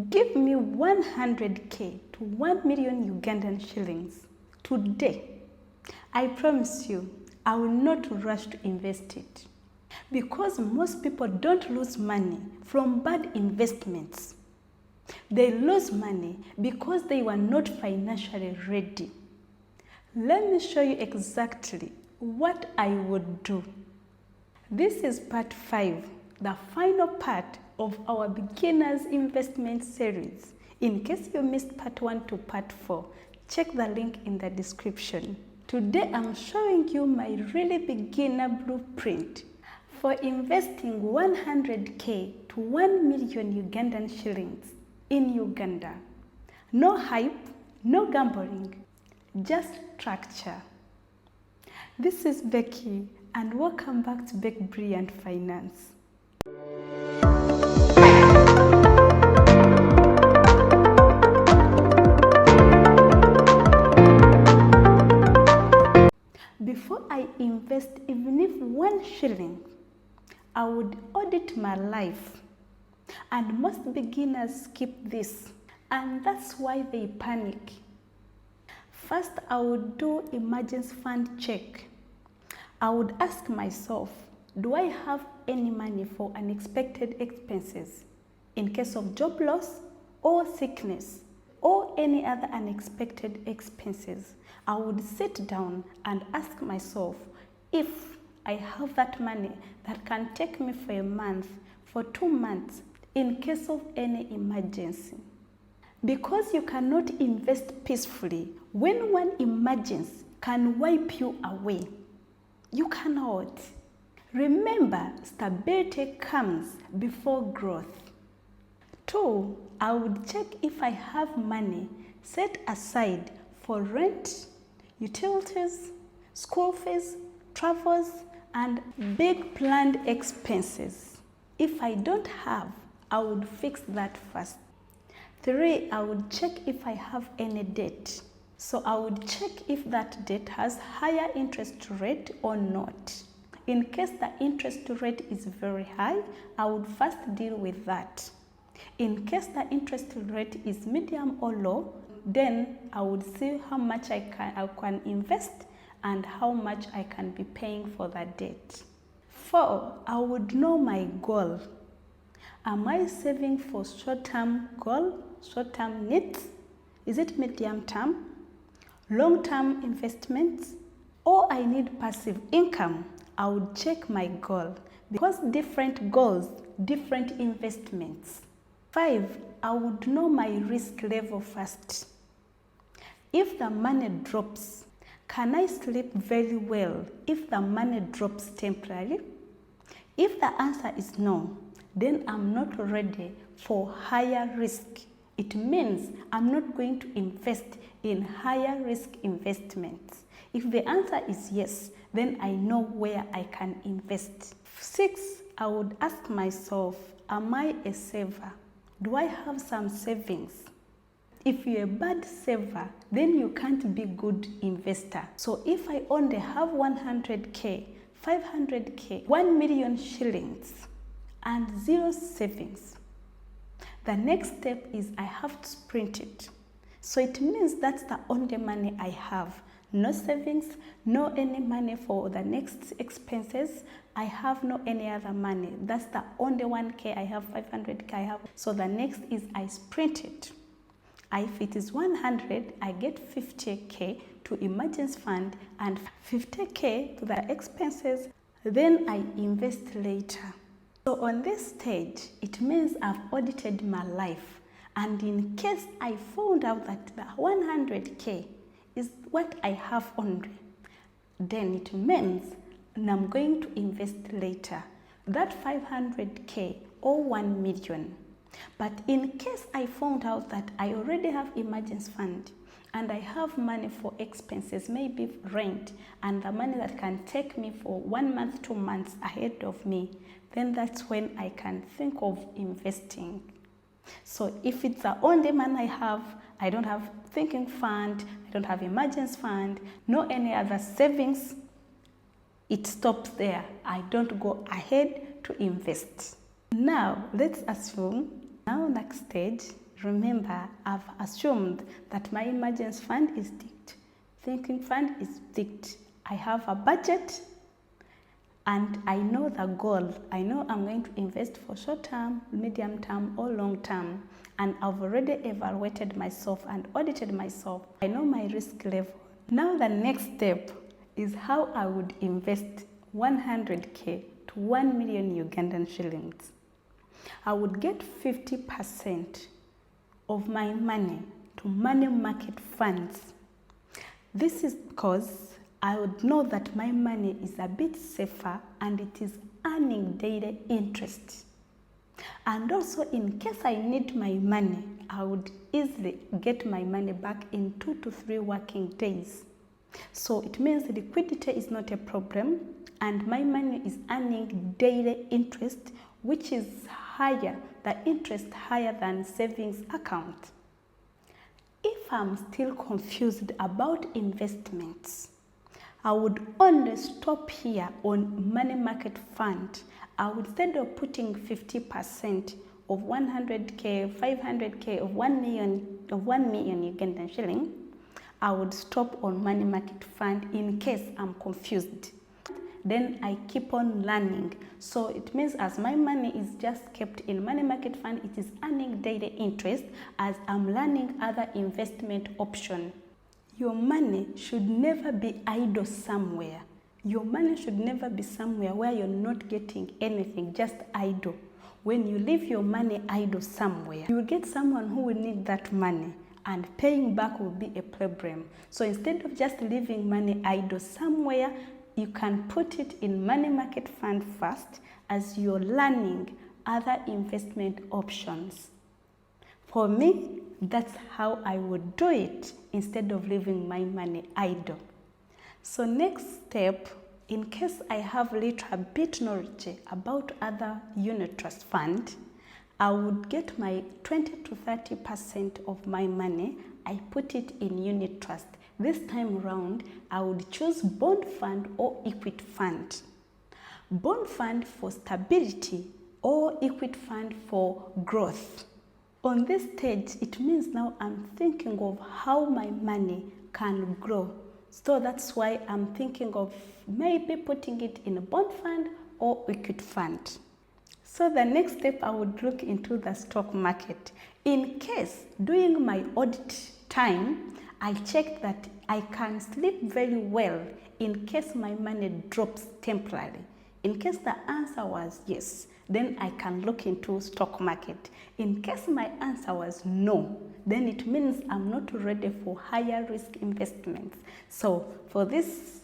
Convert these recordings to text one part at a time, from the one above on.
Give me 100k to 1 million Ugandan shillings today. I promise you, I will not rush to invest it. Because most people don't lose money from bad investments. They lose money because they were not financially ready. Let me show you exactly what I would do. This is part 5, the final part of our beginners investment series. In case you missed part 1 to part 4, check the link in the description. Today I'm showing you my really beginner blueprint for investing 100k to 1 million Ugandan shillings in Uganda. No hype, no gambling, just structure. This is Becky and welcome back to Becky Brilliant Finance. Before I invest even if 1 shilling, I would audit my life. And most beginners skip this, and that's why they panic. First, I would do emergency fund check. I would ask myself, do I have any money for unexpected expenses in case of job loss or sickness or any other unexpected expenses? I would sit down and ask myself if I have that money that can take me for a month, for 2 months, in case of any emergency. Because you cannot invest peacefully when one emergency can wipe you away. You cannot. Remember, stability comes before growth. 2, I would check if I have money set aside for rent, utilities, school fees, travels, and big planned expenses. If I don't have, I would fix that first. 3, I would check if I have any debt. So I would check if that debt has higher interest rate or not. In case the interest rate is very high, I would first deal with that. In case the interest rate is medium or low, then I would see how much I can invest and how much I can be paying for that debt. 4, I would know my goal. Am I saving for short-term goal, short-term needs? Is it medium-term, long-term investments? Or I need passive income? I would check my goal because different goals, different investments. 5, I would know my risk level first. If the money drops, can I sleep very well if the money drops temporarily? If the answer is no, then I'm not ready for higher risk. It means I'm not going to invest in higher risk investments. If the answer is yes, then I know where I can invest. 6, I would ask myself, am I a saver? Do I have some savings? If you're a bad saver, then you can't be a good investor. So if I only have 100k, 500k, 1 million shillings, and 0 savings, the next step is I have to sprint it. So it means that's the only money I have. No savings, no any money for the next expenses. I have no any other money. That's the only 1k I have, 500k I have. So the next is I sprint it. If it is 100, I get 50k to emergency fund and 50k to the expenses. Then I invest later. So on this stage, it means I've audited my life. And in case I found out that the 100k is what I have only, then it means I'm going to invest later. That 500k or 1 million. But in case I found out that I already have emergency fund and I have money for expenses, maybe rent, and the money that can take me for 1 month, 2 months ahead of me, then that's when I can think of investing. So if it's the only money I have, I don't have thinking fund, I don't have emergency fund, no any other savings, it stops there. I don't go ahead to invest. Now, let's assume Now next stage, remember I've assumed that my emergency fund is ticked. Thinking fund is ticked. I have a budget and I know the goal. I know I'm going to invest for short term, medium term, or long term. And I've already evaluated myself and audited myself. I know my risk level. Now the next step is how I would invest 100K to 1 million Ugandan shillings. I would get 50% of my money to money market funds. This is because I would know that my money is a bit safer and it is earning daily interest. And also, in case I need my money, I would easily get my money back in 2 to 3 working days. So it means liquidity is not a problem and my money is earning daily interest, which is higher, the interest higher than savings account. If I'm still confused about investments, I would only stop here on money market fund. I would, instead of putting 50% of 100K, 500K, of 1 million Ugandan shilling, I would stop on money market fund in case I'm confused. Then I keep on learning. So it means as my money is just kept in money market fund, it is earning daily interest as I'm learning other investment options. Your money should never be idle somewhere. Your money should never be somewhere where you're not getting anything, just idle. When you leave your money idle somewhere, you will get someone who will need that money and paying back will be a problem. So instead of just leaving money idle somewhere, you can put it in money market fund first as you're learning other investment options. For me, that's how I would do it instead of leaving my money idle. So next step, in case I have little bit knowledge about other unit trust fund, I would get my 20 to 30% of my money, I put it in unit trust. This time around, I would choose bond fund or equity fund. Bond fund for stability or equity fund for growth. On this stage, it means now I'm thinking of how my money can grow. So that's why I'm thinking of maybe putting it in a bond fund or equity fund. So the next step, I would look into the stock market. In case during my audit time, I checked that I can sleep very well in case my money drops temporarily. In case the answer was yes, then I can look into stock market. In case my answer was no, then it means I'm not ready for higher risk investments. So for this,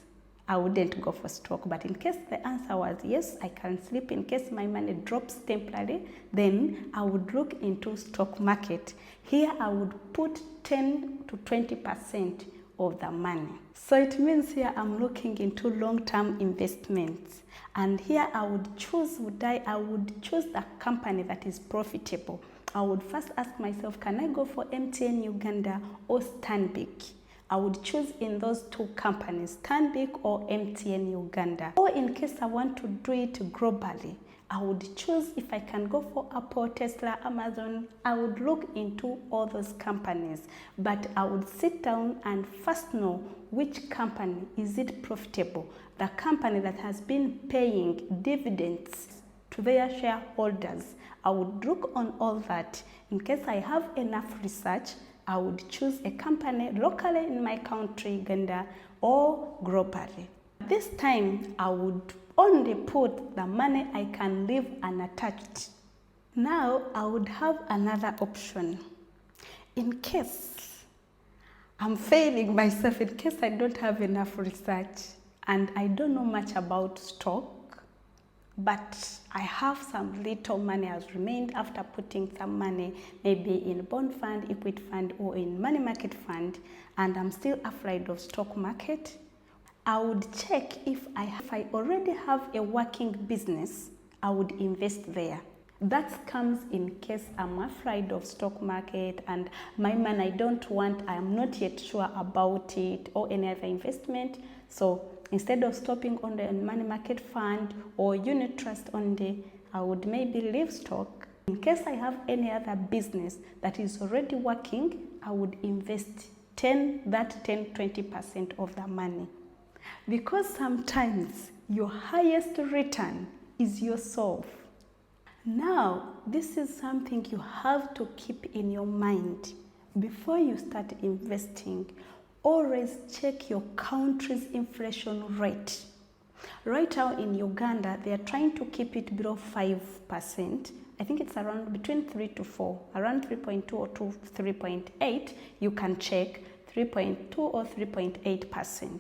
I wouldn't go for stock. But in case the answer was yes, I can sleep in case my money drops temporarily, then I would look into stock market. Here I would put 10 to 20% of the money. So it means here I'm looking into long-term investments. And here I would choose the company that is profitable. I would first ask myself, can I go for MTN Uganda or Stanbic? I would choose in those two companies, Stanbic or MTN Uganda. Or in case I want to do it globally, I would choose if I can go for Apple, Tesla, Amazon. I would look into all those companies, but I would sit down and first know which company is it profitable. The company that has been paying dividends to their shareholders. I would look on all that. In case I have enough research, I would choose a company locally in my country, Uganda, or globally. This time, I would only put the money I can leave unattached. Now, I would have another option. In case I'm failing myself, in case I don't have enough research and I don't know much about stock, but I have some little money has remained after putting some money maybe in bond fund, equity fund, or in money market fund, and I'm still afraid of stock market, I would check if I already have a working business, I would invest there. That comes in case I'm afraid of stock market and my money I'm not yet sure about it or any other investment. So instead of stopping on the money market fund or unit trust only, I would maybe leave stock In case I have any other business that is already working, I would invest 20% of the money. Because sometimes your highest return is yourself. Now, this is something you have to keep in your mind before you start investing. Always check your country's inflation rate. Right now in Uganda, they are trying to keep it below 5%. I think it's around between 3 to 4, around 3.2 or 3.8. You can check 3.2 or 3.8%.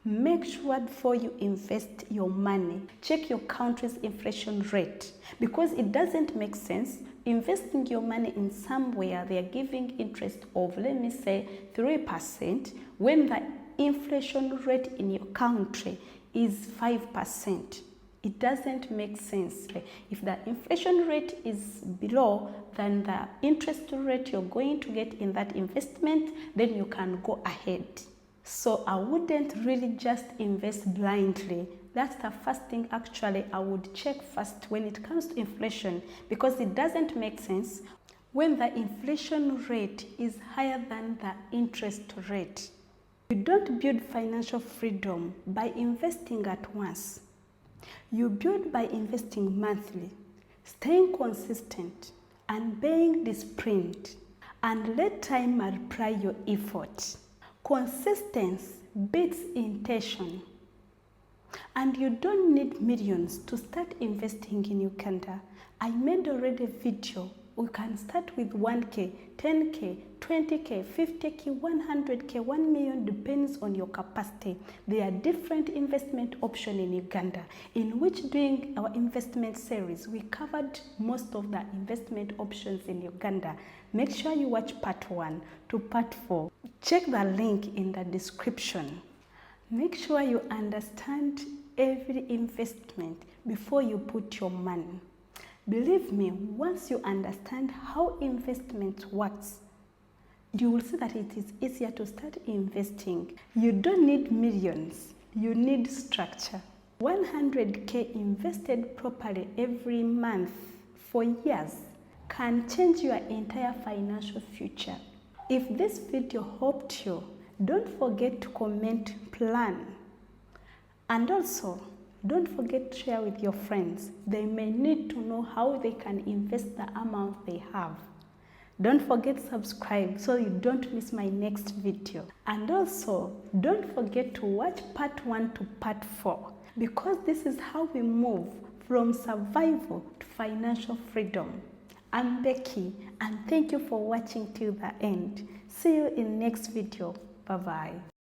Make sure before you invest your money, check your country's inflation rate, because it doesn't make sense investing your money in somewhere they are giving interest of, let me say, 3% when the inflation rate in your country is 5%. It doesn't make sense. If the inflation rate is below than the interest rate you're going to get in that investment, then you can go ahead. So I wouldn't really just invest blindly. That's the first thing actually I would check first when it comes to inflation, because it doesn't make sense when the inflation rate is higher than the interest rate. You don't build financial freedom by investing at once. You build by investing monthly, staying consistent, and being disciplined, and let time multiply your effort. Consistency beats intention. And you don't need millions to start investing in Uganda. I made already a video. We can start with 1K, 10K, 20K, 50K, 100K, 1 million, depends on your capacity. There are different investment options in Uganda, in which during our investment series, we covered most of the investment options in Uganda. Make sure you watch part 1 to part 4. Check the link in the description. Make sure you understand every investment before you put your money. Believe me, once you understand how investment works, you will see that it is easier to start investing. You don't need millions, you need structure. 100K invested properly every month for years can change your entire financial future. If this video helped you, don't forget to comment plan. And also, don't forget to share with your friends. They may need to know how they can invest the amount they have. Don't forget to subscribe so you don't miss my next video. And also, don't forget to watch part 1 to part 4, because this is how we move from survival to financial freedom. I'm Becky, and thank you for watching till the end. See you in next video. Bye-bye.